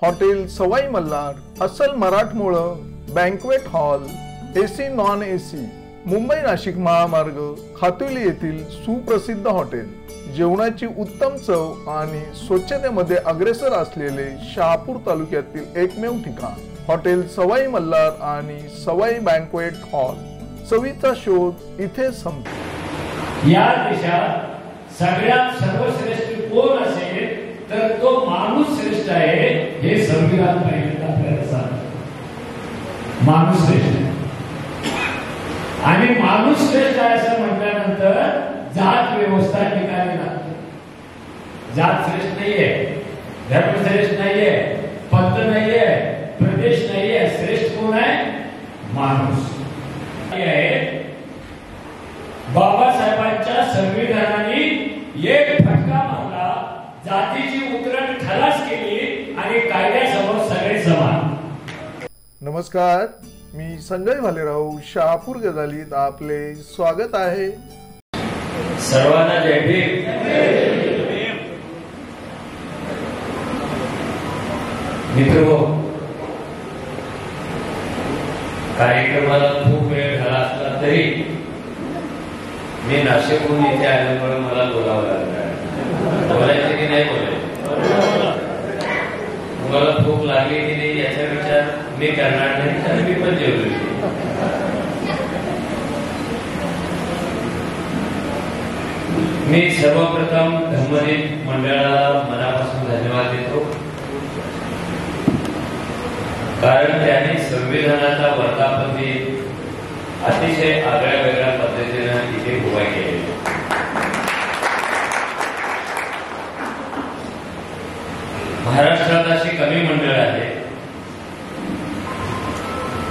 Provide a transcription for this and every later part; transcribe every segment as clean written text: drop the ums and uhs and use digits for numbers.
Hotel Sawai Malhar, अस्सल मराठमोळं, banquet hall, AC non AC, Mumbai Nashik महामार्ग, खातुली येथील सुप्रसिद्ध हॉटेल, जेवणाची उत्तम चव आणि स्वच्छतेमध्ये अग्रेसर असलेले शहापूर तालुक्यातील एकमेव ठिकाण हॉटेल सवाई मल्हार आणि सवाई बँक्वेट हॉल। चवीचा शोध इथे संपतो। या देशात सगळ्यात सर्वश्रेष्ठ कोण असेल तर तो माणूस श्रेष्ठ आहे हे संविधान पहिल्यांदा आपल्याला सांगतं। माणूस श्रेष्ठ आणि माणूस श्रेष्ठ आहे असं म्हटल्यानंतर जात व्यवस्था ठिकाणी लागते। जात श्रेष्ठ नाहीये, धर्म श्रेष्ठ नाहीये, पंथ नाहीये, प्रदेश नाहीये, श्रेष्ठ कोण आहे? माणूस आहे। बाबासाहेबांच्या संविधानाने एक फटका मारला, जातीची उतरण खलास केली आणि कायद्यासमोर सगळे समान। नमस्कार, मी संजय भालेराव, शहापूर गजालीत आपले स्वागत आहे। सर्वांना जय भीम। मित्रो, कार्यक्रमाला खूप वेळ झाला असला तरी मी नाशिकहून इथे आल्यामुळे मला बोलावं लागलं। बोलायचं की नाही बोलायचं? मला भूक लागली की नाही याचा विचार मी करणार नाही, तर मी पण जेवलो। मी सर्वप्रथम धम्मदीप मंडळाला मनापासून धन्यवाद देतो, कारण त्याने संविधानाचा वर्धापन अतिशय आगळ्या वेगळ्या पद्धतीने इथे उभा केले। महाराष्ट्रात अशी कमी मंडळ आहे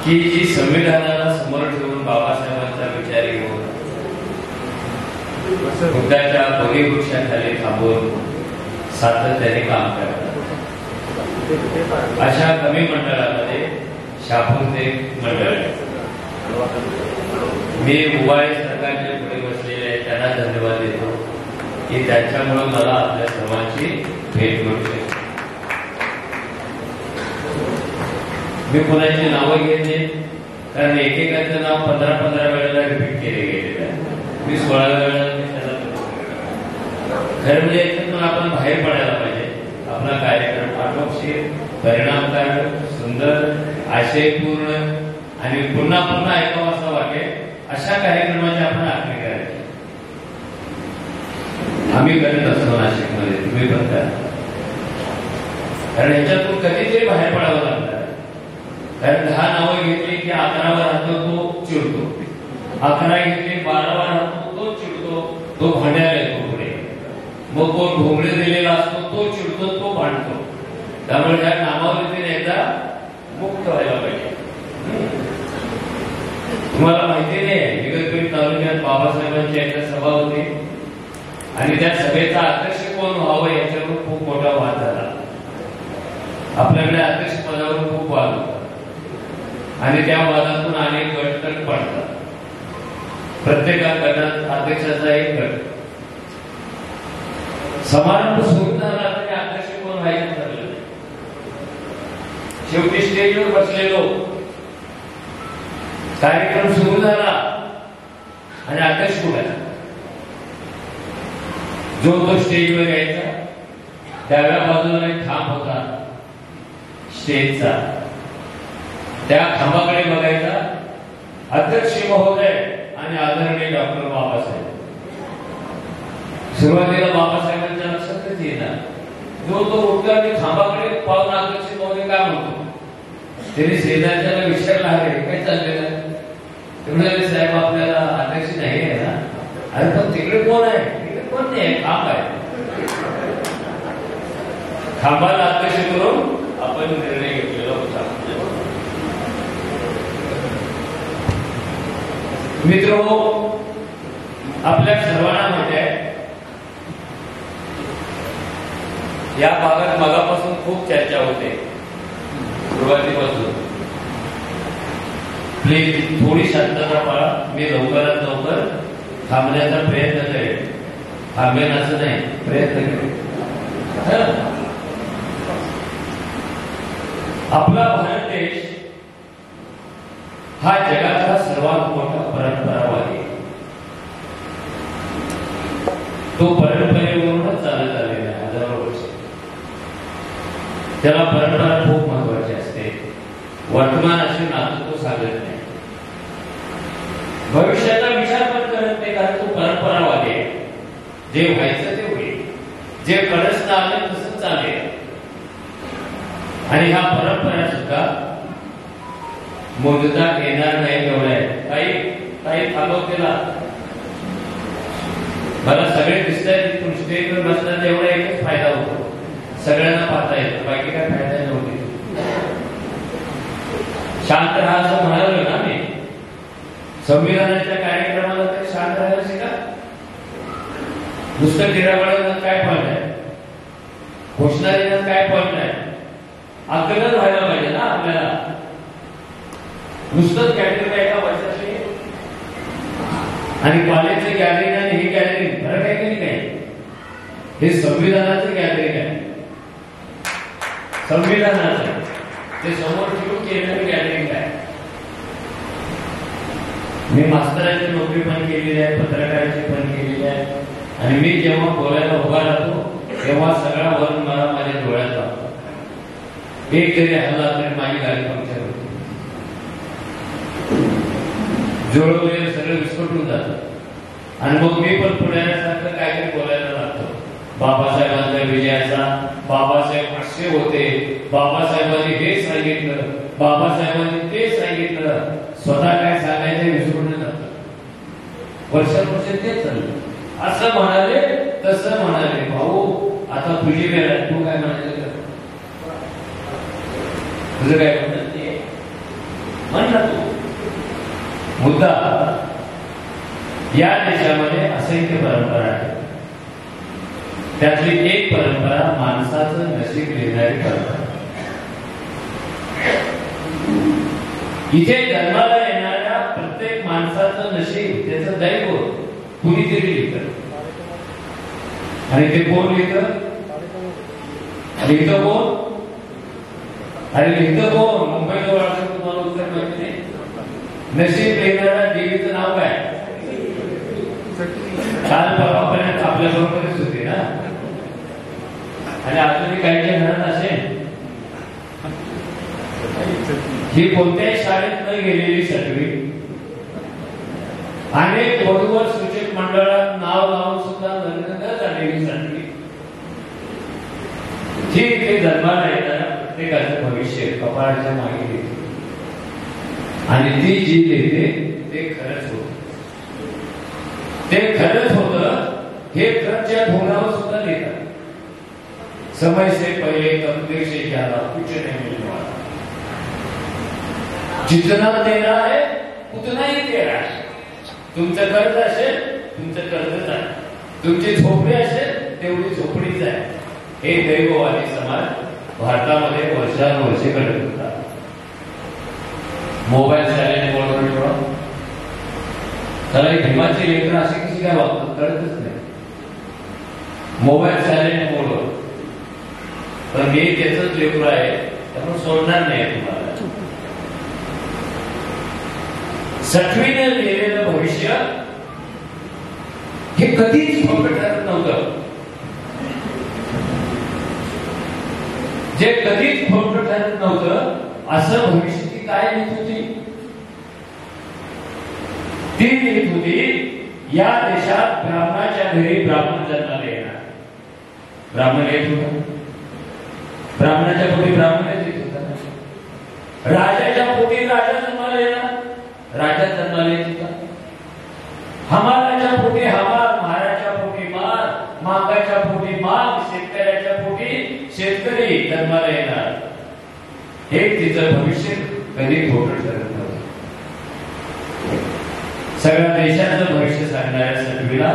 की जी संविधानाला समोर ठेवून बाबासाहेबांचा विचार घेऊन बुद्धाच्या बोधिवृक्षाखाली थांबून सातत्याने काम करतात। अशा कमी मंडळामध्ये शहापूरचे मंडळ आहे। मी उभाय सरकारच्या पुढे बसलेले आहे त्यांना धन्यवाद देतो की त्यांच्यामुळे मला आपल्या सर्वांची भेट मिळू शकते। मी कोणाची नावं घेते कारण एकेकाचं नाव 15 वेळेला रिपीट केले गेलेलं आहे। मी 16व्या वेळेला खरं म्हणजे याच्यातून आपण बाहेर पडायला पाहिजे। आपला कार्यक्रम आटोपशीर, परिणामकारक, सुंदर, आशयपूर्ण आणि पुन्हा पुन्हा ऐकावं असं वाटेल अशा कार्यक्रमाची आपण आखणी करायची। आम्ही करत असतो नाशिकमध्ये, तुम्ही पण करा, कारण ह्याच्यातून कधीतरी बाहेर पडावं लागतं। कारण 10 नावं घेतली की 11वा राहतो तो चिडतो, 11 घेतली 12वा राहतो तो चिडतो, तो भांडायला येतो पुढे। मग कोण भोंगळे दिलेला असतो तो चिडतो, तो भांडतो। त्यामुळे त्या नामावलीतून एकदा मुक्त व्हायला पाहिजे। तुम्हाला माहिती नाही, इगतपुरी तालुक्यात बाबासाहेबांची एकदा सभा होती आणि त्या सभेचा अध्यक्ष कोण व्हावं याच्यावर खूप मोठा वाद झाला। आपल्याकडे अध्यक्ष पदावर खूप वाद होता आणि त्या वादातून अनेक गट तर पडतात। प्रत्येका गटात अध्यक्षाचा एक गट। समारंभ सुरू झाला तरी अध्यक्ष कोण व्हायचं ठरलं। शेवटी स्टेजवर बसलेलो, कार्यक्रम सुरू झाला आणि अध्यक्ष कुठे जो तो स्टेजवर यायचा, डाव्या बाजूला एक खांब होता स्टेजचा, त्या खांबाकडे बघायचा, अध्यक्ष महोदय आणि आदरणीय डॉक्टर बाबासाहेब। सुरुवातीला बाबासाहेबांच्या लक्षातच येणार, जो तो उठला आणि खांबाकडे पाहून अध्यक्ष महोदय काय म्हणतो, त्यांनी शेजारच्याला विचारलं, आहे काय चाललेलं आहे? ते म्हणाले, साहेब आपल्याला अध्यक्ष नाही आहे ना। अरे पण तिकडे कोण आहे? तिकडे कोण नाही, खांब आहे। खांबाला अध्यक्ष करून आपण निर्णय घेतलेला होता। मित्रो, आपल्या सर्वांना माहिती आहे या भागात मगापासून खूप चर्चा होते सुरुवातीपासून। प्लीज थोडी शांतता पाळा, मी लवकरात लवकर थांबण्याचा प्रयत्न करेन। थांबेन असं नाही, प्रयत्न करेन। आपला भारत देश हा जगाचा सर्वात मोठा परंपरावादी, तो परंपरेवरूनच चालत आलेला आहे हजारो वर्ष. त्याला परंपरा खूप महत्वाची असते. वर्तमानाशी नातं तो साधत नाही, भविष्याचा विचार पण करत नाही, कारण तो परंपरावादी आहे. जे व्हायचं ते होईल, जे कडसनं आलं तसं चालेल. आणि ह्या परंपरा सुद्धा मोजता येणार नाही एवढं आहे. काही थांबवतेला मला सगळे दिसत आहेत, तिथून स्टेजवर बसण्याचा एवढा एकच फायदा होतो, सगळ्यांना पाहता येतं, बाकी काय फायदा नव्हते. शांत राहा असं म्हणालो ना मी. संविधानाच्या कार्यक्रमाला तरी शांत राहायचे का? नुसतं गिरावळ्यानं काय फळ आहे, घोषणा देण्यात काय फळ नाही. आकलन व्हायला पाहिजे ना आपल्याला. नुसतंच गॅदरिंग आहे का वर्षाची? आणि कॉलेजचं गॅदरिंग आणि ही गॅदरिंग फरक आहे की नाही? काय हे संविधानाचं गॅदरिंग आहे, संविधानाचं ते समोर ठेवून केलेलं गॅदरिंग आहे. मी मास्तराची नोकरी पण केलेली आहे, पत्रकाराची पण केलेली आहे. आणि मी जेव्हा बोलायला उभा राहतो तेव्हा सगळा वरून मला माझ्या डोळ्यात लागतो. एक जरी हल्ला तरी माझी गाडी पंक्चर होती, जुळवलेलं सगळं विस्फोटून जातं. आणि मग मी पण पुण्यासारखं काहीतरी बोलायला लागतो. बाबासाहेबांच्या विजयाचा, बाबासाहेब असे होते, बाबासाहेबांनी हे सांगितलं, बाबासाहेबांनी ते सांगितलं. स्वतः काय सांगायचं विसरून जातं. वर्षानुवर्ष तेच चाललं. असं म्हणाले तसं म्हणाले. भाऊ आता तुझी वेळ आहे, तू काय म्हणायचं? तुझं काय म्हणत नाही म्हणलं तू. मुद्दा, या देशामध्ये असंख्य परंपरा आहे. त्यातली एक परंपरा माणसाचं नशीब लिहिणारी परंपरा. इथे जन्माला येणाऱ्या प्रत्येक माणसाचं नशीब, त्याचं दैव कुणीतरी लिहितं. आणि ते कोण लिहितं? लिहितं कोण? अरे लिहितं कोण? मुंबईजवळ असं तुम्हाला उत्तर माहिती नाही. नशीब लिहिणाऱ्या देवीचं नाव काय? काल परवापर्यंत आपल्या बरोबरच होते ना. आणि अजूनही काही घरात असेल. ही कोणत्याही शाळेत न गेलेली सटवी, अनेक वधूवर सूचक मंडळात नाव लावून सुद्धा लग्न न झालेली सटवी, ही इथे जन्माला येणाऱ्या प्रत्येकाचं भविष्य कपाळाच्या मागे लिहिते. आणि ती जी लिहिते ते खरंच होत. ते खरंच होतं हे खरंच्या ढोंगावर सुद्धा लिहितात. समय से पहले तकदीर से ज्यादा कुछ नहीं मिलने वाला, जितना देना है उतना ही दे रहा है. तुमचं कर्ज असेल, तुमचं कर्जच आहे. तुमची झोपडी असेल, तेवढी झोपडीच आहे. हे दैववादी समाज भारतामध्ये वर्षानुवर्षे घडत होता. मोबाईल सायलेंट मोडवर ठेवा. त्याला हिमाची लेकरं असे कशी काय वागतात कळतच नाही. मोबाईल सायलेंट मोडवर. पण मी त्याच लेकरू आहे, त्यामुळे सोडणार नाही तुम्हाला. सटवीने लिहिलेलं भविष्य हे कधीच खोटं ठरत नव्हतं. जे कधीच खोटं ठरत नव्हतं असं भविष्य ती काय लिहित होती? ती लिहित होती, या देशात ब्राह्मणाच्या घरी ब्राह्मण जन्माला येणार. ब्राह्मण येत होता, ब्राह्मणाच्या पोटी ब्राह्मण येत होता. राजाच्या पोटी राजा जन्माला येणार, राजा जन्माला येत होता. हमाराच्या पोटी हमार, महाराच्या पोटी मार, मागाच्या पोटी माग, शेतकऱ्याच्या पोटी शेतकरी जन्माला येणार. हे तिचं भविष्य कधी खोटं ठरत नव्हतं. सगळ्या देशाचं भविष्य सांगणाऱ्या सटवीला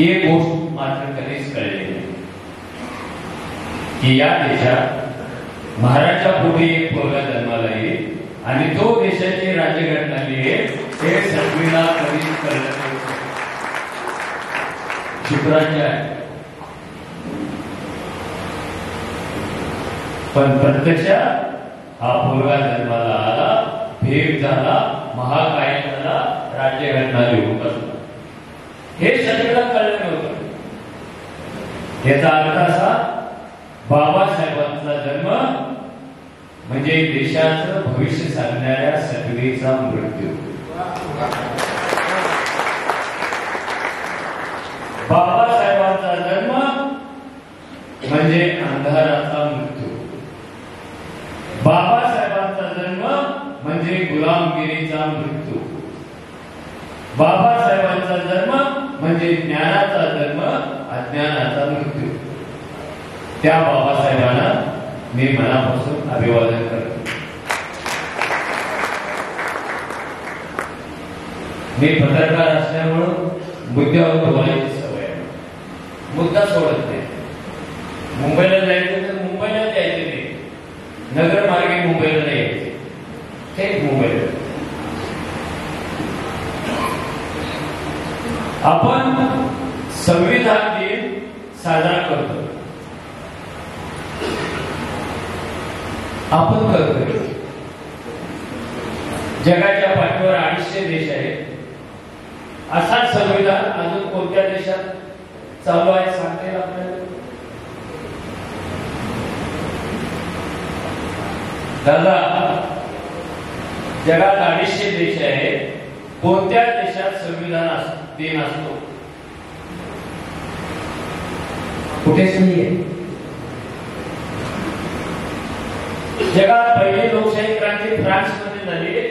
एक गोष्ट मात्र कधीच कळली नाही की या देशात महाराच्या पोटी एक पोरगा जन्माला येईल आणि तो देशाची राज्यघटना लिहेल, हे सटवीला कधीच कळलं नव्हतं. शुक्राचार्य पण प्रत्यक्षात हा पोरगा जन्माला आला, भेद झाला, महाकाय झाला, राज्यघटना लिहून बसला. हे सगळ्याला कळलं नव्हतं. याचा अर्थ असा, बाबासाहेबांचा जन्म म्हणजे देशाचं भविष्य सांगणाऱ्या सटवीचा मृत्यू. बाबासाहेबांचा जन्म म्हणजे अंधाराचा मृत्यू. बाबासाहेबांचा जन्म म्हणजे गुलामगिरीचा मृत्यू. बाबासाहेबांचा जन्म म्हणजे ज्ञानाचा जन्म, अज्ञानाचा मृत्यू. त्या बाबासाहेबांना मी मनापासून अभिवादन करतो. मी पत्रकार असल्यामुळं मुद्द्यावर बोलायची सवय आहे. मुद्दा सोडत नाही. मुंबईला जायचं तर मुंबईला जायचं नाही, नगर मार्गे मुंबईला नाही यायचे, थेट मुंबईला. आपण संविधान दिन साजरा करतो, आपण करतोय. जगाच्या पाठीवर 250 देश आहेत. असाच संविधान अजून कोणत्या देशात चालू आहे सांगता येईल आपल्याला? दादा, जगात 250 देश आहेत. कोणत्या देशात संविधान दिन असतो? कुठेच नाहीये. जगात पहिली लोकशाही क्रांती फ्रान्समध्ये झाली.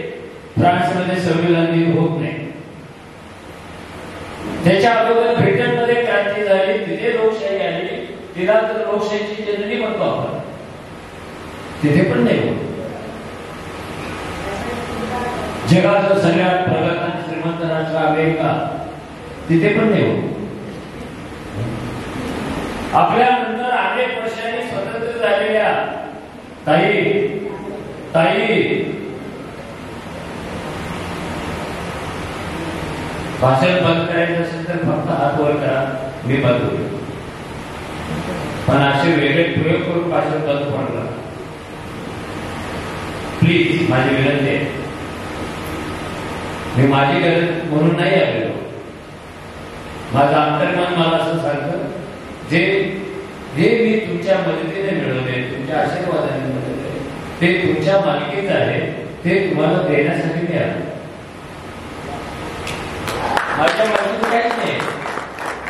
फ्रान्समध्ये संविधान दिन होत नाही. त्याच्या अगोदर ब्रिटनमध्ये क्रांती झाली, तिथे लोकशाही आली. तिला तर लोकशाहीची जननी म्हणतो आपण, तिथे पण नाही होत. जगात सगळ्यात प्रगत आणि श्रीमंत राष्ट्र अमेरिका, तिथे पण नाही होत. आपल्या नंतर अनेक वर्षांनी स्वतंत्र झालेल्या ताई भाषण बंद करायचं असेल तर फक्त हात वर करा, मी बंद होईल. पण असे वेगळे प्रयोग करून भाषण बंद पडला. प्लीज, माझी विनंती आहे. मी माझी गरज म्हणून नाही आलेलो. माझं अंतर्मन मला असं सांगतं, जे मी तुमच्या मदतीने मिळवले, तुमच्या आशीर्वादाने मिळवले, ते तुमच्या मालकीचं आहे, ते तुम्हाला देण्यासाठी मी आलो. माझ्या मालकीचं काहीच नाही.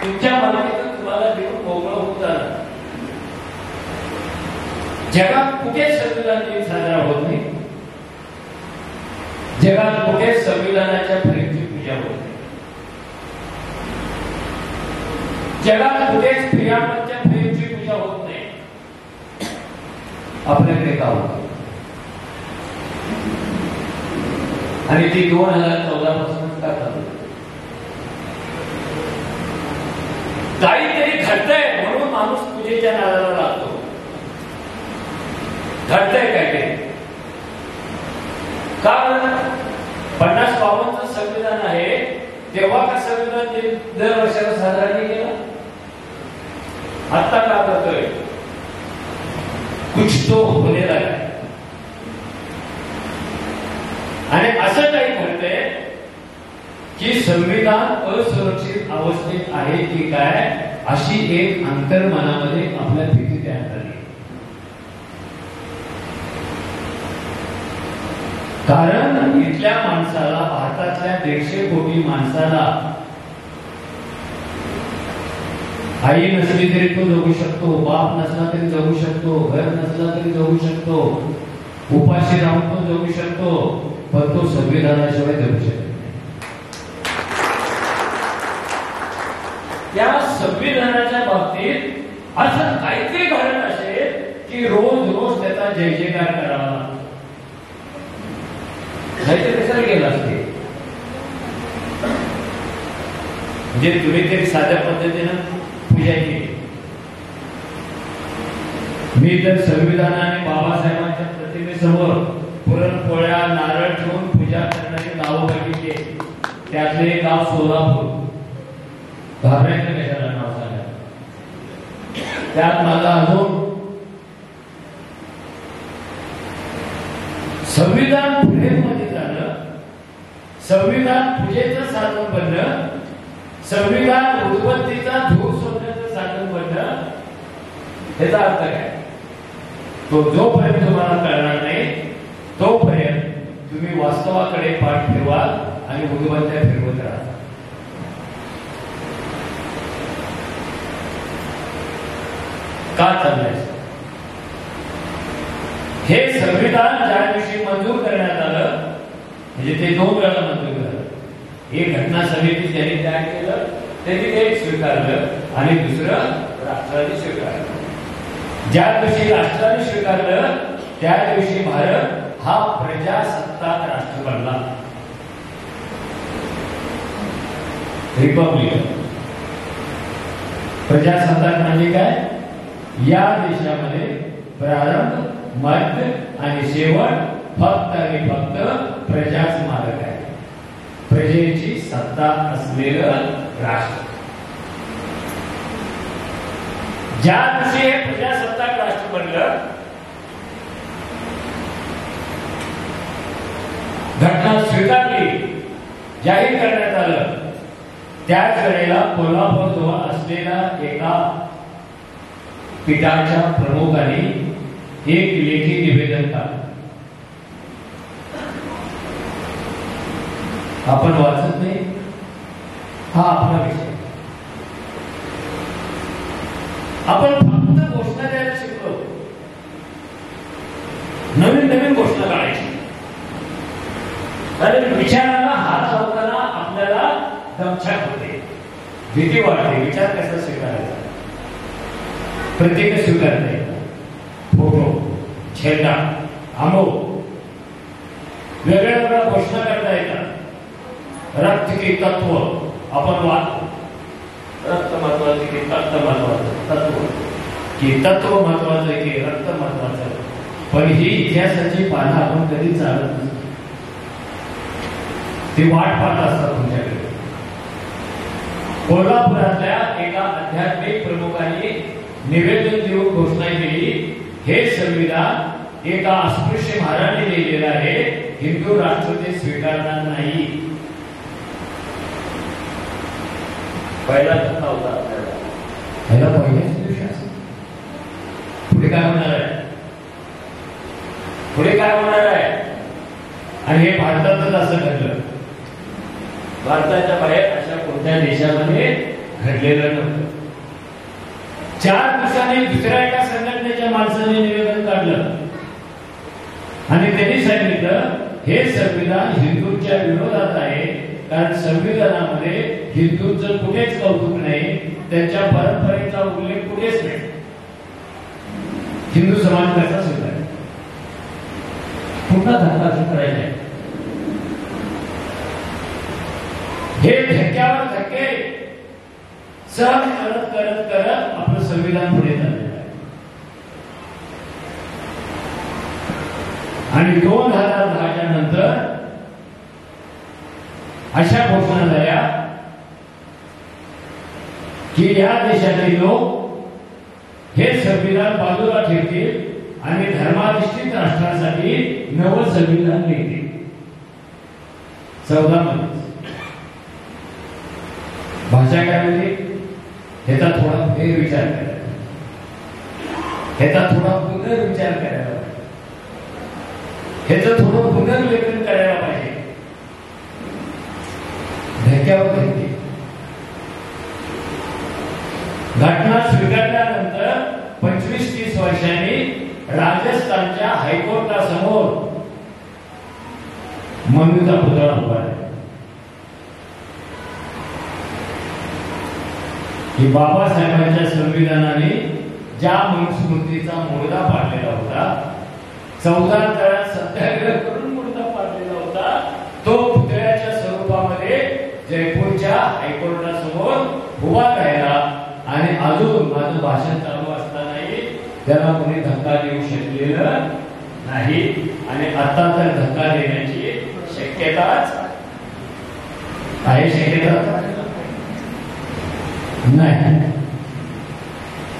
तुमच्या मालकीचं तुम्हाला देऊन मोकळं होत जाणार. जगात कुठेच संविधान दिन साजरा होत नाही. जगात कुठेच संविधानाच्या फ्रेमची पूजा होत नाही. जगात कुठेच प्रियांच्या फ्रेमची पूजा होत नाही. आपल्याकडे का होत? आणि ती 2014 पासून का चालू? काहीतरी घडतंय म्हणून माणूस पूजेच्या नादाला लागतो. घडतंय काय ते? कारण 50-52 संविधान आहे, तेव्हा का संविधान दिन दर वर्षाला साजरा नाही केला? आता का करतोय? कुछ तो होने लगा. आणि असं काही घडतंय की संविधान असुरक्षित अवस्थेत आहे की काय, अशी एक अंतर्मनामध्ये आपल्या भीती तयार झाली. कारण इथल्या माणसाला, भारतातल्या 150 कोटी माणसाला आई नसली तरी तो जगू शकतो, बाप नसला तरी जगू शकतो, घर नसला तरी जगू शकतो, उपाशी राहून तो जगू शकतो, पण तो संविधानाशिवाय जगू शकतो. या संविधानाच्या बाबतीत असं काहीतरी घडत असेल की रोज त्याचा जय जयकार करावा. नाहीतर कशाला गेला असते? म्हणजे तुम्ही तरी साध्या पद्धतीनं पूजा केली. मी तर संविधानाने बाबासाहेबांच्या प्रतिमेसमोर पुरणपोळ्या, नारळ ठेवून पूजा करणारी गावं बघितली. त्यातले एक गाव सोलापूर. घाबरायचं कशाला नाव सांगा. त्यात माझा अजून संविधान पुढेमध्ये झालं, संविधान पूजेचं साधन बनलं, संविधान उदबत्तीचा धूप सोडण्याचं साधन बनलं. त्याचा अर्थ काय? तो जोपर्यंत तुम्हाला कळणार नाही तोपर्यंत तुम्ही वास्तवाकडे पाठ फिरवा आणि उदबत्त्या फिरवत राहा. का चाललंय? हे संविधान ज्या दिवशी मंजूर करण्यात आलं, म्हणजे ते 2 वेळा मंजूर झालं. एक घटना समिती त्यांनी तयार केलं, त्यांनी ते स्वीकारलं आणि दुसरं राष्ट्राने स्वीकारलं. ज्या दिवशी राष्ट्राने स्वीकारलं त्या दिवशी भारत हा प्रजासत्ताक राष्ट्र बनला. रिपब्लिक. प्रजासत्ताक म्हणजे काय? या देशामध्ये प्रारंभ, मध्य आणि शेवट फक्त आणि फक्त प्रजाच मालक आहे. प्रजेची सत्ता असलेलं राष्ट्र. ज्या दिवशी हे प्रजासत्ताक राष्ट्र बनलं, घटना स्वीकारली, जाहीर करण्यात आलं, त्याच वेळेला कोल्हापूर जवळ असलेल्या एका पीठाच्या प्रमुखांनी एक लेखी निवेदन काढलं. आपण वाचत नाही, हा आपला विषय. आपण फक्त घोषणा द्यायला शिकलो, नवीन नवीन घोषणा काढायची. कारण विचाराला हात लावताना आपल्याला दमछाक होते, भीती वाटते. विचार कसा स्वीकारायचा? प्रत्येक स्वीकारते. फोटो, झेंडा, आमो, वेगळ्या वेगळ्या घोषणा करता येतात. रक्त की तत्व आपण वाचतो. रक्त महत्वाचे की तत्व महत्वाचं? तत्व. की तत्व महत्वाचं की रक्त महत्वाचं? पण ही इतिहासाची पानं आपण कधी चालत नसतो. ती वाट पाहत असतात तुमच्याकडे. कोल्हापुरातल्या एका आध्यात्मिक प्रमुखांनी निवेदन देऊन घोषणा केली, हे संविधान एका अस्पृश्य महाराने लिहिलेलं आहे, हिंदू राष्ट्र ते स्वीकारणार नाही. पहिला धक्का होता आपल्याला. पहिल्याच दिवशी असं. पुढे काय होणार आहे? पुढे काय होणार आहे? आणि हे भारतातच असं घडलं. भारताच्या बाहेर अशा कोणत्या देशामध्ये घडलेलं नव्हतं. 4 दिवसांनी दुसऱ्या एका संघटनेच्या माणसाने निवेदन काढलं आणि त्यांनी सांगितलं, हे संविधान हिंदूंच्या विरोधात आहे. कारण संविधानामध्ये हिंदूंचं कुठेच कौतुक नाही, त्यांच्या परंपरेचा उल्लेख कुठेच नाही. हिंदू समाज कसा स्वीकार? पुन्हा धक्का करायचा. हे धक्क्यावर धक्के सहन करत करत करत आपलं संविधान पुढे चाललेलं आहे. आणि 2010च्या नंतर अशा घोषणा झाल्या की या देशातील लोक हे संविधान बाजूला ठेवतील आणि धर्माधिष्ठित राष्ट्रासाठी नवं संविधान लिहितील. 14 मध्ये भाषा काय होती? ह्याचा थोडा फेरविचार करायला, ह्याचा थोडा पुनर्विचार करायला, ह्याचं थोडं पुनर्लेखन करायला पाहिजे. धक्क्यावर धक्के. घटना स्वीकारल्यानंतर 25-30 वर्षांनी राजस्थानच्या हायकोर्टासमोर मनुचा पुतळा उभा आहे की बाबासाहेबांच्या संविधानाने ज्या मनुस्मृतीचा मुर्दा पाडलेला होता, 14 तळ्यात सत्याग्रह करून मुर्दा पाडलेला होता, तो पुतळ्याच्या स्वरूपामध्ये जयपूरच्या हायकोर्टासमोर उभा राहिला. आणि अजून माझं भाषण चालू असतानाही त्याला कोणी धक्का देऊ शकलेलं नाही. आणि आता तर धक्का देण्याची शक्यताच आहे. शक्यता नाही.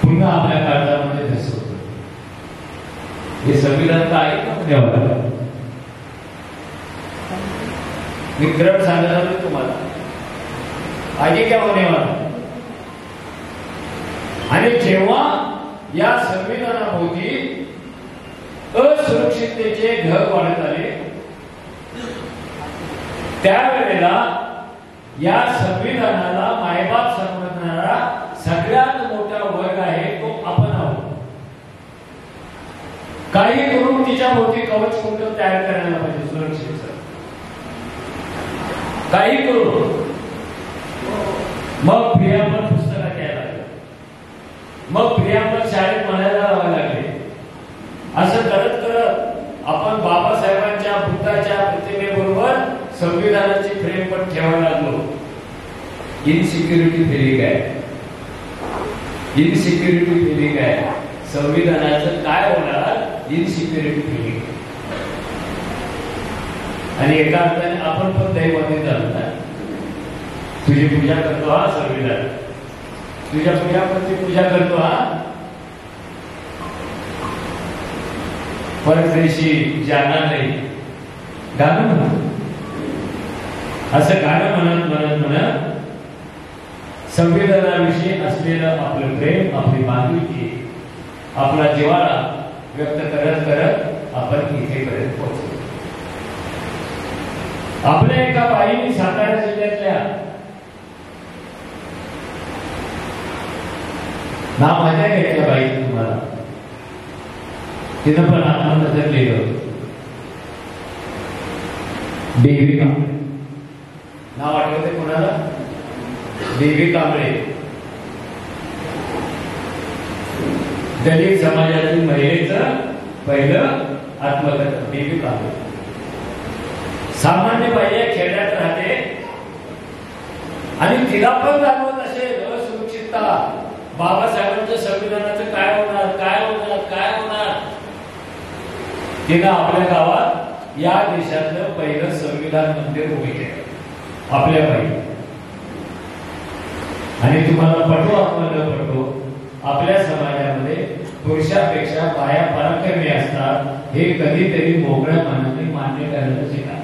पुन्हा आपल्या काळामध्ये धसवतो. हे संविधान काय विक्रम सांगत होते तुम्हाला, आगे क्या होने वाला. आणि जेव्हा या संविधानाभोवती असुरक्षिततेचे ढग वाढत आले, त्यावेळेला या संविधानाला मायबाप समजणारा सगळ्यात मोठा वर्ग आहे तो आपण आहोत. काही करून तिच्या भोवती कवच कुंडल तयार करायला पाहिजे सुरक्षेचं, काही करून. मग प्रियांबल पुस्तकात यायला लागले, मग प्रियांबल शाळेत म्हणायला लावायला लागले. असं करत करत आपण बाबासाहेबांच्या बुद्धाच्या प्रतिमेबरोबर संविधानाची फ्रेम पण ठेवायला लागलो. इनसिक्युरिटी फिलिंग आहे, इनसिक्युरिटी फिलिंग आहे. संविधानाचं काय होणार, इनसिक्युरिटी फिलिंग. आणि एका अर्थाने आपण पण दैवाने झालो ना. तुझी पूजा करतो हा संविधान, तुझ्या पूजापती पूजा करतो हा. परदेशी जाना नाही गाणं म्हणतो. असं गाणं म्हणत म्हणत म्हणत संविधानाविषयी असलेलं आपलं प्रेम, आपली बांधिलकी, आपला जिव्हाळा व्यक्त करत करत आपण इथेपर्यंत पोहोचलो. आपल्या एका बाईने सातारा जिल्ह्यातल्या, नाव माहिती आहे का त्या बाईचं तुम्हाला? तिनं पण आत्मकथन लिहिलं, देविका. नाव आठवते कोणाला? देवी कांबळे. दलित समाजातील महिलेचं पहिलं आत्मकथन देवी कांबळे. सामान्य बाई आहे, खेड्यात राहते आणि तिला पण जाणवत असेल असुरक्षितता. बाबासाहेबांच्या संविधानाचं काय होणार, काय होणार, काय होणार. तिनं आपल्या गावात या देशातलं पहिलं संविधान मंदिर उभे केलं आपल्या बाई. आणि तुम्हाला पटो अथवा न पटो, आपल्या समाजामध्ये पुरुषापेक्षा बाया पराक्रमी असतात, हे कधीतरी मोकळ्या मनाने मान्य करायला शिका.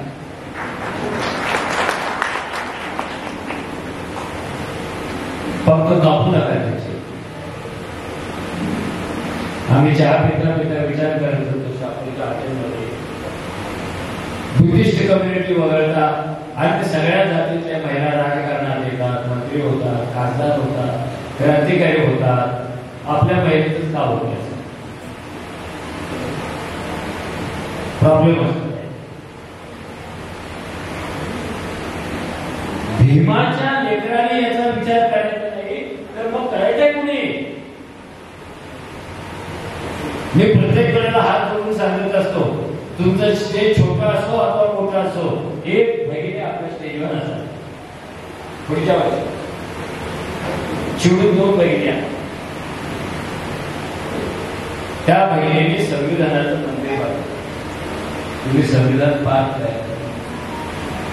फक्त कापू नका त्याचे. आम्ही चहा पिता पिता विचार करत होतो आपल्या हॉटेलमध्ये, बुद्धिस्ट कम्युनिटी वगळता आणि सगळ्या जातीच्या महिला राजकारणात येतात, मंत्री होतात, खासदार होतात, क्रांतिकारी होतात, आपल्या महिलेच का होत नाही प्रॉब्लेम असतो. भीमाच्या लेकराने याचा विचार करायचा नाही तर मग करायचंय कुणी? मी प्रत्येक वेळेला हात जोडून सांगत असतो, तुमचं स्टेज छोटा असो अथवा मोठा असो, एक बहिणी आपल्या स्टेजवर असतात. पुढच्या वर्षी चिडून 2 बहिण्या, त्या बहिणीने संविधानाचं मंदिर बांधलं. तुम्ही संविधान पाठ करा,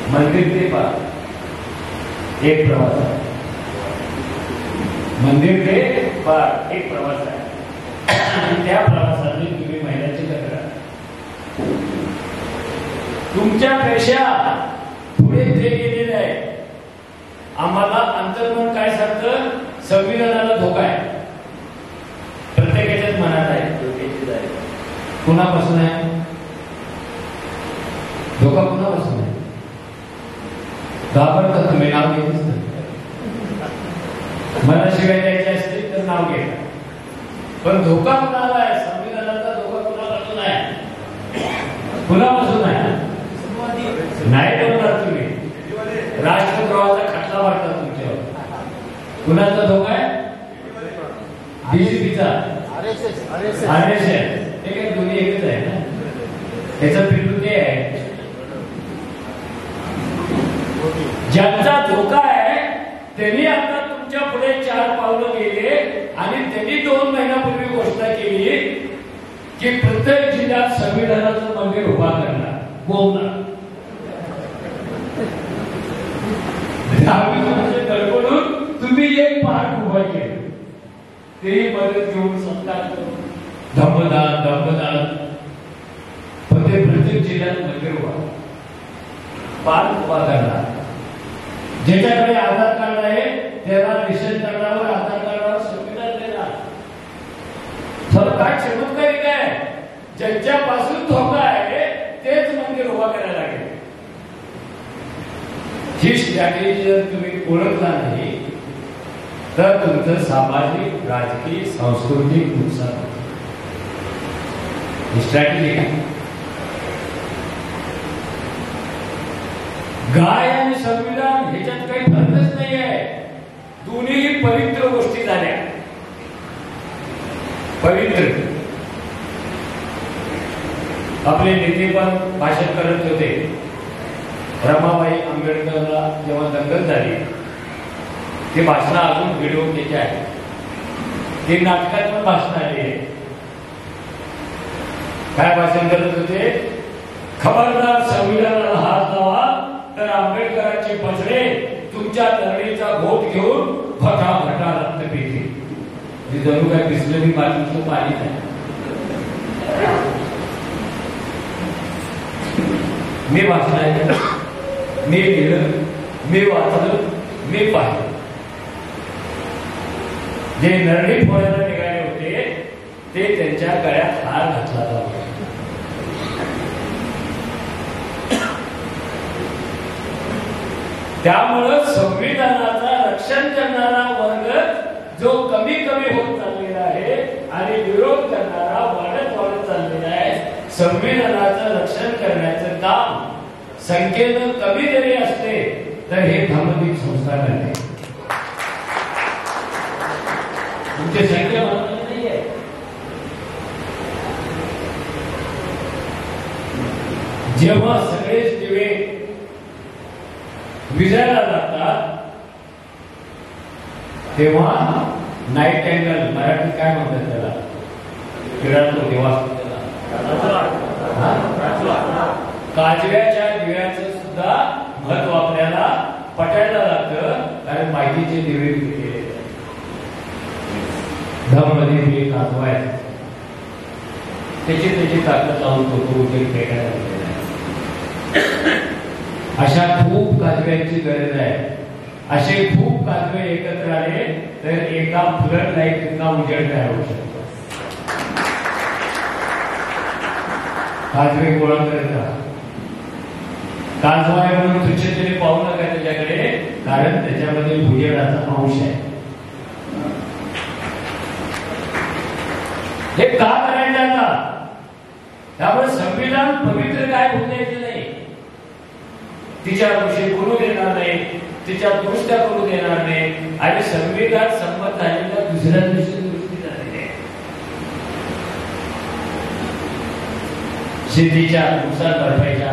मंदिर ते पाठ, एक प्रवास आहे. मंदिर ते पाठ एक प्रवास आहे. त्या प्रवासातली तुम्ही महिन्याची तक्रार, तुमच्यापेक्षा पुढे ते गेलेले आहे. आम्हाला अंतर्मन काय सांगतं? संविधानाला धोका आहे. प्रत्येकाच्याच मनात आहे, कुणापासून आहे धोका? कुणापासून आहे? घाबरतात तुम्ही, नाव घेतच नाही. मला शिवाय द्यायचे असतील तर नाव घ्या, पण धोका कुणाला आहे? संविधानाचा धोका कुणापासून आहे? कुणापासून आहे? नाही बोलणार तुम्ही. राष्ट्रद्रोहाचा खटला वाटतात तुमच्यावर. कुणाचा धोका आहे? बीजेपीचा, RSS. हे काय दोन्ही एकच आहे ना? त्याचं पिल्लू ते आहे. ज्यांचा धोका आहे त्यांनी आता तुमच्या पुढे 4 पावलं गेले आणि त्यांनी 2 महिन्यापूर्वी घोषणा केली की प्रत्येक जिल्ह्यात संविधानाचं मंदिर उभा करणार. बोलणार गडबडून तुम्ही एक पार्क उभा केले, तेही मदत घेऊन सत्कार करून धम्मदान, पण ते प्रत्येक जिल्ह्यात मंदिर उभा. पार्क उभा करणार. ज्याच्याकडे आधार कार्ड आहे त्याला रेशन कार्डावर आधार कार्डावर संविधान देणार. थोडं काय चमत्कारिक आहे, ज्यांच्यापासून धोका आहे तेच मंदिर उभा करायला लागेल. ही स्ट्रॅटेजी जर तुम्ही ओळखला नाही तर तुमचं सामाजिक, राजकीय, सांस्कृतिक नुकसान. ही स्ट्रॅटेजी काय? गाय आणि संविधान ह्याच्यात काही फरकच नाही आहे. दोन्ही पवित्र गोष्टी झाल्या. पवित्र. आपले नेते पण भाषण करत होते. रमाबाई आंबेडकरला जेव्हा दंगल झाली ते भाषण अजून व्हिडिओ त्याचे आहे. ते नाटकात पण भाषण आले. काय भाषण करत होते? खबरदार संविधानाला हात लावा तर आंबेडकरांचे पसरे तुमच्या तरणीचा घोट घेऊन फटाफटा रक्त पितील. जणू काय बिस्लरी बाटलीचं पाणी नाही. मी भाषण ऐकलं, मी लिहिलं, मी वाचलं, मी पाहिलं. जे नरडी फोडायला निघाले होते ते त्यांच्या गळ्यात हार घातला जातो. त्यामुळं संविधानाचा रक्षण करणारा वर्ग जो कमी कमी होत चाललेला आहे आणि विरोध करणारा वाढत चाललेला आहे. संविधानाचं रक्षण करण्याचं काम संख्येनं कमी जरी असते तर हे धार्मिक संस्था करते. तुमची संख्या महत्वाची नाही आहे. जेव्हा सगळेच दिवे विजायला लागतात तेव्हा नाईट कॅन्डल, मराठीत काय म्हणतात त्याला, किरणाचा दिवा, काजव्याच्या दिव्याचं सुद्धा महत्व आपल्याला पटायला लागतं. कारण माहितीचे दिवे केले धममध्ये दिवे काजवा आहे, त्याची ताकद लावून तो उद्योग पेटायला. अशा खूप काजव्यांची गरज आहे. असे खूप काजवे एकत्र आले तर एका फ्लड लाईट सुद्धा उजेड तयार होऊ शकतो. काजवे गोळा करतात. काजवा आहे म्हणून तुच्छतेने पाहू नका त्याच्याकडे, कारण त्याच्यामध्ये उजेडाचा अंश आहे. हे का करायचं आता? त्यामुळे संविधान पवित्र काय होऊ द्यायचं नाही. तिच्या गोष्टी करू देणार नाही, तिच्या दुरुस्त्या करू देणार नाही. आणि संविधान संमत झालेल्या दुसऱ्या दिवशी दुरुस्ती झालेली आहे. शेतीच्या नुकसान भरपाईच्या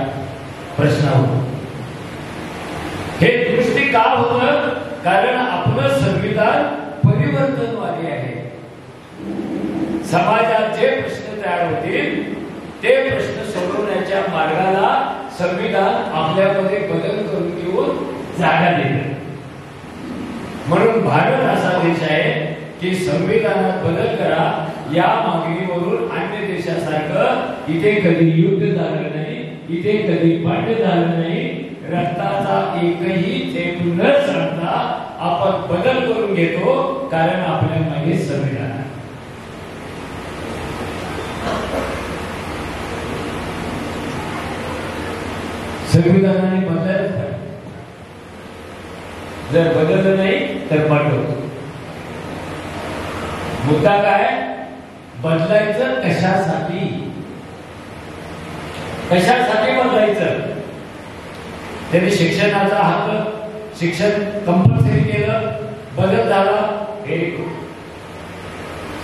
प्रश्नावर हे दुरुस्ती का होतं? कारण आपलं संविधान परिवर्तनवादी आहे. समाजात जे प्रश्न तयार होतील ते प्रश्न सोडवण्याच्या मार्गाला संविधान आपल्यामध्ये बदल करून घेऊन जागा देतं. म्हणून भारत असा देश आहे की संविधानात बदल करा या मागणीवरून अन्य देशासारखं इथे कधी युद्ध झालं नाही, इथे कधी भांडण झालं नाही. रक्ताचा एकही थेंब न सांडता आपण बदल करून घेतो, कारण आपल्या मागे संविधान आहे. संविधानाने बदलायलाच पाहिजे. जर बदललं नाही तर पाठवतो. मुद्दा काय? बदलायचं कशासाठी? कशासाठी बदलायचं? त्यांनी शिक्षणाचा हक्क, शिक्षण कंपल्सरी केलं, बदल झाला. हे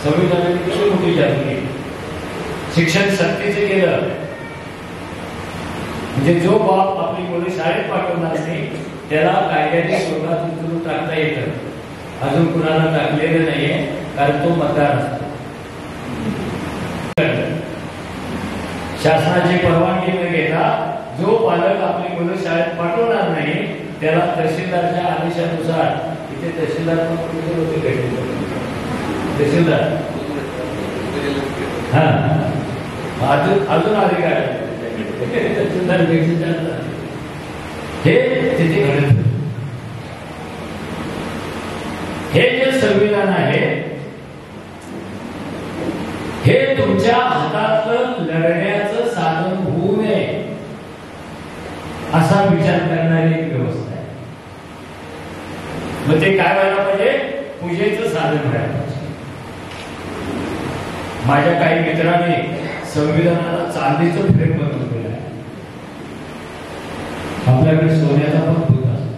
संविधानाने किती मोठी जाहिरात केली. शिक्षण सक्तीचे केलं म्हणजे जो बाप आपली मुले शाळेत पाठवणार नाही त्याला कायद्याने स्वतः उचलून टाकता येतं. अजून कुणाला टाकलेलं नाहीये, कारण तो मतदार असतो. शासनाची परवानगी न घेता जो पालक आपली मुलं शाळेत पाठवणार नाही त्याला तहसीलदारच्या आदेशानुसार, इथे तहसीलदार तहसीलदार अजून अधिकार हे तिथे घडत होते. हे जे संविधान आहे हे तुमच्या हातातलं लढण्याचं साधन होऊ नये असा विचार करणारी एक व्यवस्था आहे. मग ते काय व्हायला पाहिजे? पूजेचं साधन व्हायला पाहिजे. माझ्या काही मित्रांनी संविधानाला चांदीचं फ्रेम बनवलेलं आहे. आपल्याकडे सोन्याचा पण भूत असतो.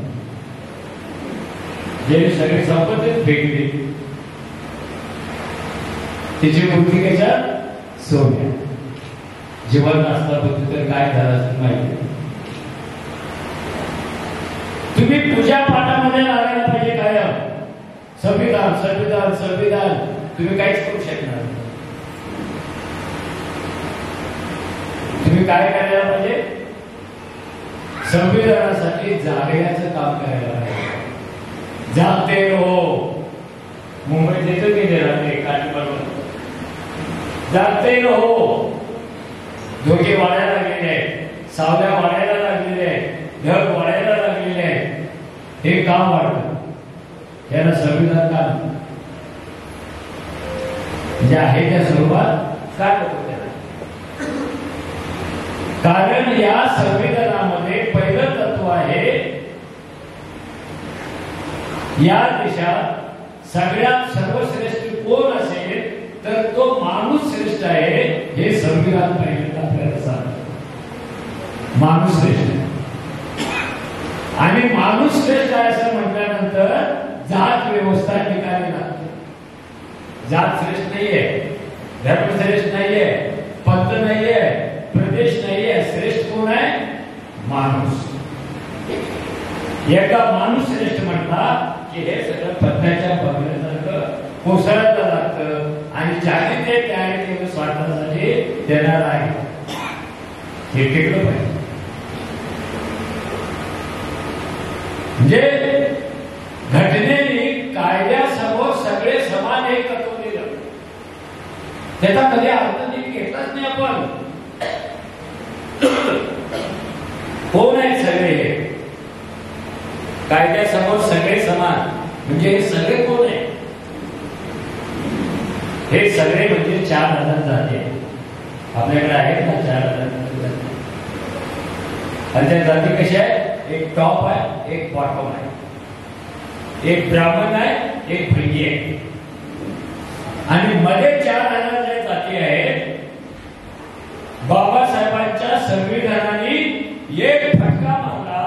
जे सगळी संपत्ती फेकली तिची मूर्ती कशात? सोन्या. जिवंत असता होती तर काय झालं असतं माहिती. तुम्ही पूजा पाठामध्ये लागायला पाहिजे. काय संविधान संविधान संविधान तुम्ही काहीच करू शकणार नाही. तुम्ही काय करायला पाहिजे? संविधानासाठी जागण्याचं काम करायला पाहिजे. जागते रहो. मुंबईत येतो की राहते काठीवर जागते रहो. धोके वाढायला लागलेले आहेत, सावल्या वाढायला लागलेले आहेत, ढग वाढायला लागलेले आहेत. हे काम वाढतं. याला संविधान काम जे आहे त्या स्वरूपात काय होतं? कारण या संविधानामध्ये पहिलं तत्व आहे या देशात सगळ्यात सर्वश्रेष्ठ कोण असेल तर तो माणूस श्रेष्ठ आहे. हे संविधान पहिल्यांदा आपल्याला सांगतं. माणूस श्रेष्ठ आणि माणूस श्रेष्ठ आहे असं म्हटल्यानंतर जात व्यवस्था ठिकाणी लागते. जात श्रेष्ठ नाहीये, धर्म श्रेष्ठ नाहीये, पंथ नाहीये, प्रदेश नाहीये. श्रेष्ठ कोण आहे? माणूस. एका माणूस श्रेष्ठ म्हटला की हे सगळं पत्त्याच्या बघण्यासारखं कोसळायला लागतं आणि ज्याने ते त्याने स्वार्थासाठी देणार आहे हे टिकलं पाहिजे. म्हणजे घटनेने कायद्यासमोर सगळे समान हे तत्व दिलं. त्याचा कधी अर्थ नीट घेतलाच नाही आपण. कोण आहेत सगळे? कायद्यासमोर सगळे समान म्हणजे हे सगळे कोण आहे? हे सगळे म्हणजे 4000 जाती आहेत. आपल्याकडे आहेत ना 4000 आणि त्या जाती कशा आहेत? एक टॉप आहे, एक बॉटम आहे, एक ब्राह्मण आहे, एक भृगी आहे आणि मध्ये 4000 ज्या जाती आहेत. बाबासाहेबांच्या संविधानाने एक फटका मारला,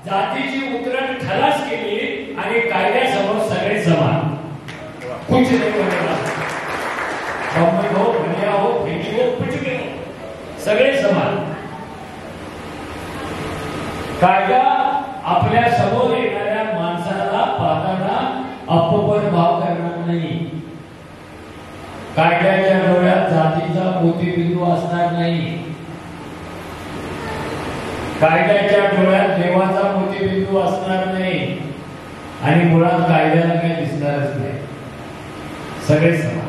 जातीची उतरण खलास केली आणि कायद्यासमोर सगळे समान. कुछ नाही बनेगा. ब्राह्मण हो, भनिया हो, भृगी हो, कुछ भी हो, सगळे समान. कायदा आपल्या समोर येणाऱ्या माणसाला पाहताना अपमान भाव करणार नाही. कायद्याच्या डोळ्यात जातीचा मोतीबिंदू असणार नाही. कायद्याच्या डोळ्यात देवाचा मोतीबिंदू असणार नाही आणि मुळात कायद्याला काही दिसणारच नाही. सगळे समान.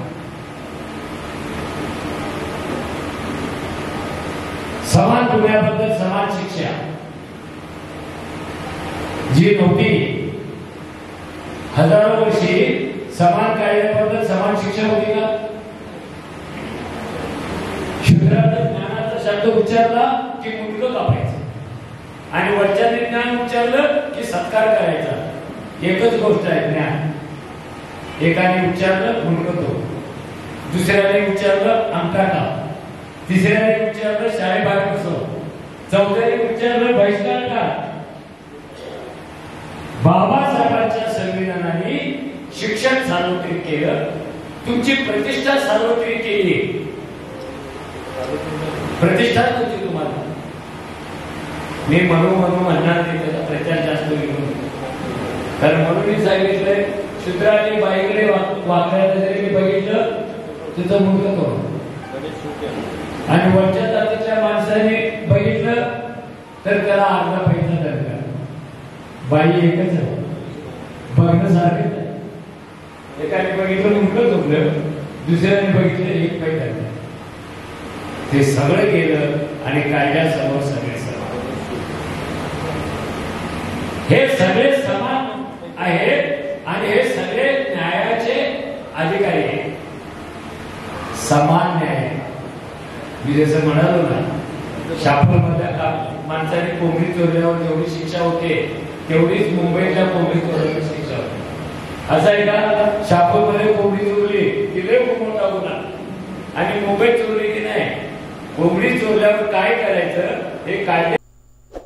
समान गुन्ह्याबद्दल समान शिक्षा जी नव्हती. हजारो वर्षी समान कायद्याबद्दल समान शिक्षा होती का? शूद्राचा ज्ञानाचा शब्द उच्चारला की मुंडकं कापायचं आणि वरच्याने ज्ञान उच्चारलं की सत्कार करायचा. एकच गोष्ट आहे ज्ञान. एकाने उच्चारलं मुंडकं तो, दुसऱ्याने उच्चारलं अंगठा काप, तिसऱ्याने उच्चारलं शाळेबाहेर बसव, चौथ्याने उच्चारलं बहिष्कार टाक. बाबासाहेबांच्या संविधानाने शिक्षण सार्वत्रिक केलं, तुमची प्रतिष्ठा सार्वत्रिक केली. प्रतिष्ठा तुमची तुम्हाला मी म्हणून म्हणणार नाही, त्याचा प्रचार जास्त करून. कारण म्हणून मी सांगितलंय शूद्राने बाईकडे वाकड्याला जरी बघितलं तुझं मुंडकं करू आणि वरच्या जातीच्या माणसाने बघितलं तर त्याला अर्धा पैसा दरकार. बाई एकच आहे, बघणं सारखंच आहे. एकाने बघितलं मुंडकं झोपलं, दुसऱ्याने बघितलं एक पैसा. ते सगळं केलं आणि कायद्यासमोर सगळे समान. हे सगळे समान आहेत आणि हे सगळे न्यायाचे अधिकारी आहेत. समान न्याय. मी जसं म्हणालो ना, शहापूरमधल्या माणसाने कोंबडी चोरल्यावर जेवढी शिक्षा होते तेवढीच मुंबईतल्या कोंबडी चोरल्यावर शिक्षा होते. असं आहे का? शहापूरमध्ये कोंबडी चोरली की लय मोठा गुन्हा, आणि मुंबईत चोरली की नाही. कोंबडी चोरल्यावर काय करायचं हे कायदे.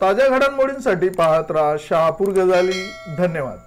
ताज्या घडामोडींसाठी पाहत राहा शहापूर गजाली. धन्यवाद.